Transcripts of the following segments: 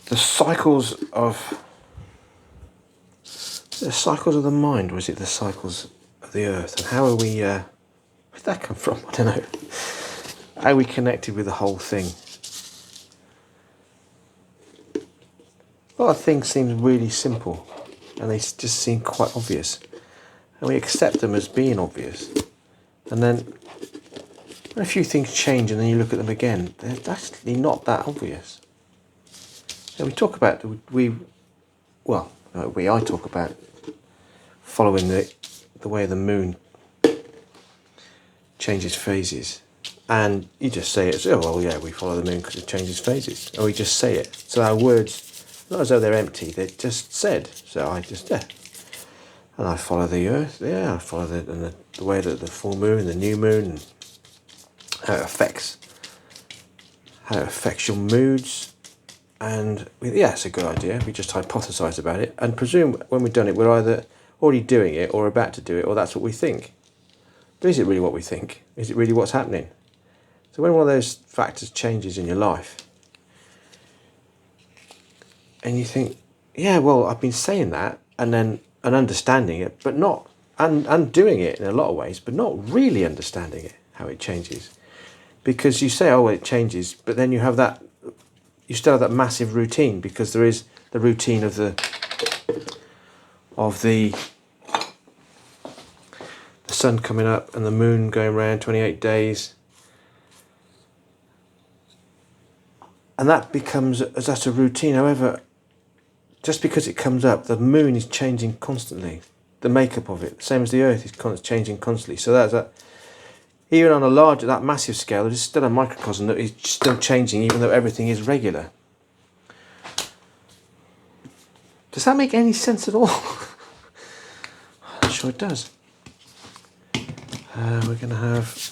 the cycles of the mind, or is it the cycles of the earth? And how are we? Where did that come from? I don't know. How are we connected with the whole thing? A lot of things seem really simple, and they just seem quite obvious, and we accept them as being obvious. And then when a few things change, and then you look at them again, they're actually not that obvious. And we talk about I talk about following the way the moon changes phases, and you just say it. Oh well, yeah, we follow the moon because it changes phases, and we just say it. So our words, not as though they're empty, they're just said. So I just and I follow the earth. Yeah, I follow the way that the full moon, the new moon, and how it affects your moods. And it's a good idea. We just hypothesize about it and presume when we've done it, we're either already doing it or about to do it, or that's what we think. But is it really what we think? Is it really what's happening? So when one of those factors changes in your life, and you think, yeah, well, I've been saying that, and understanding it, but not, and doing it in a lot of ways, but not really understanding it, how it changes. Because you say, oh, well, it changes, but then you still have that massive routine, because there is the routine of the sun coming up and the moon going around 28 days. And that's a routine. However, just because it comes up, the moon is changing constantly. The makeup of it, same as the earth, is changing constantly. So that even on that massive scale, there's still a microcosm that is still changing, even though everything is regular. Does that make any sense at all? I'm sure it does. We're going to have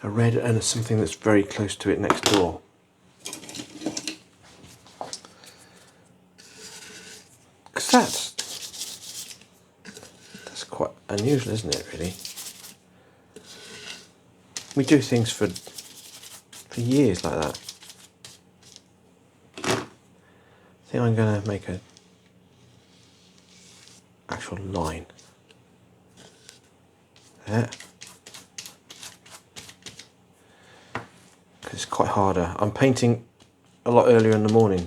a red and something that's very close to it next door. Because that's quite unusual, isn't it, really? We do things for years like that. I think I'm going to make an actual line. There. Because it's quite harder. I'm painting a lot earlier in the morning,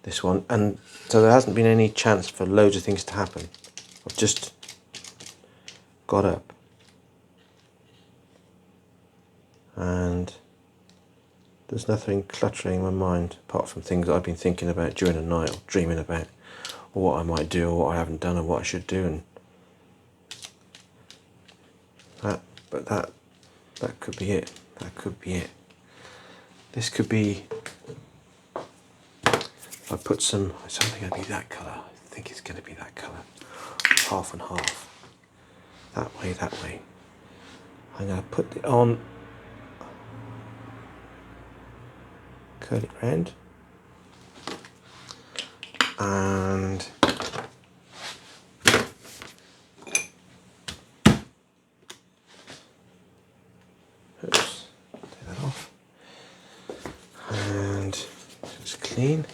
this one, and so there hasn't been any chance for loads of things to happen. I've just got up and there's nothing cluttering my mind apart from things that I've been thinking about during the night, or dreaming about, or what I might do, or what I haven't done, or what I should do, and that could be it. That could be it. This could be, if I put some, it's only going to be that colour. I think it's going to be that colour. Half and half. That way, that way. I'm going to put it on, curl it round, and oops, take that off, and just clean,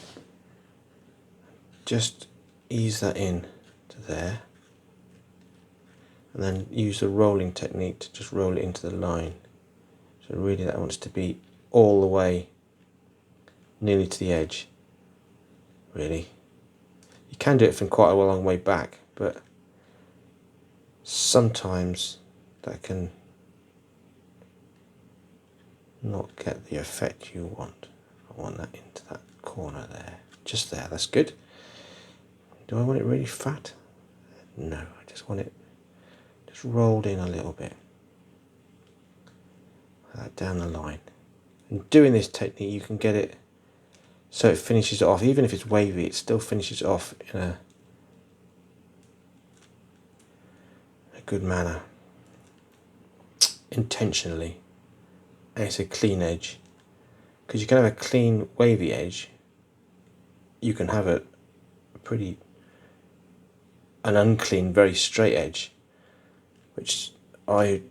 just ease that in to there, and then use the rolling technique to just roll it into the line. So really that wants to be all the way nearly to the edge, really. You can do it from quite a long way back, but sometimes that can not get the effect you want. I want that into that corner there, just there. That's good. Do I want it really fat? No, I just want it just rolled in a little bit, down the line. And doing this technique, you can get it so it finishes it off. Even if it's wavy, it still finishes it off in a good manner, intentionally. And it's a clean edge, because you can have a clean wavy edge, you can have an unclean very straight edge, which it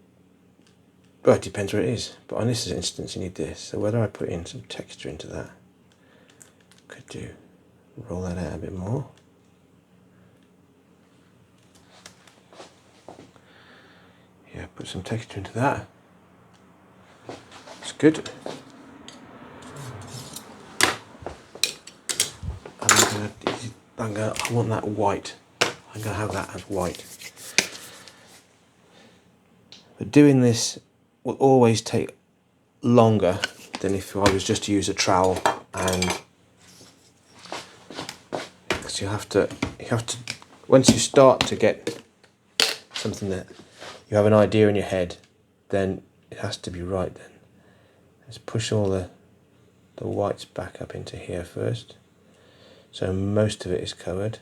depends where it is, but on this instance you need this. So whether I put in some texture into that, do, roll that out a bit more. Yeah, put some texture into that. It's good. And I want that white. I'm going to have that as white. But doing this will always take longer than if I was just to use a trowel, and because you have to once you start to get something that you have an idea in your head, then it has to be right. Then let's push all the whites back up into here first, so most of it is covered.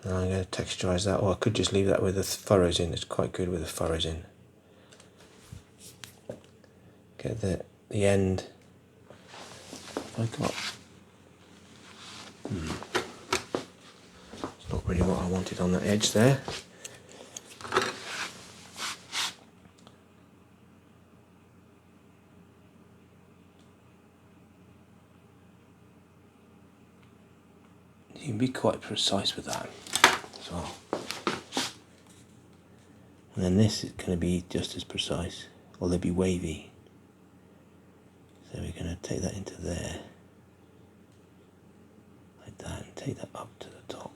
And I'm going to texturise that, or I could just leave that with the furrows in. It's quite good with the furrows in. Get the end. I got. It's not really what I wanted on the edge there. You can be quite precise with that as well. And then this is going to be just as precise, or they'll be wavy. So we're going to take that into there, like that, and take that up to the top.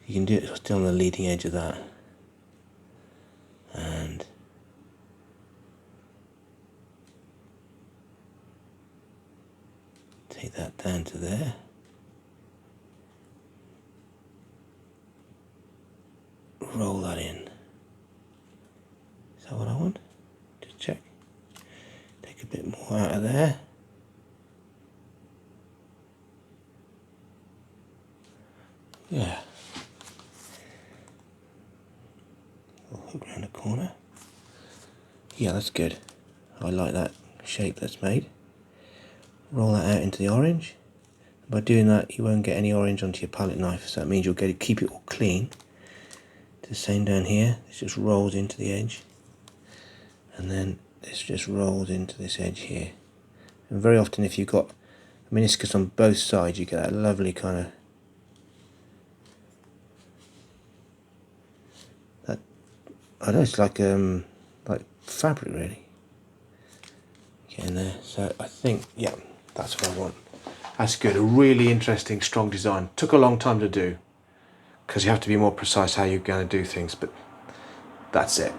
You can do it still on the leading edge of that, and take that down to there. Roll that in. Is that what I want? Just check. Take a bit more out of there. Yeah. I'll hook around the corner. Yeah, that's good. I like that shape that's made. Roll that out into the orange. By doing that, you won't get any orange onto your palette knife, so that means you'll get to keep it all clean. The same down here. This just rolls into the edge, and then this just rolls into this edge here. And very often, if you've got a meniscus on both sides, you get that lovely kind of that. I don't know, it's like fabric really. Get in there. So I think, yeah, that's what I want. That's good. A really interesting, strong design. Took a long time to do, because you have to be more precise how you're going to do things, but that's it.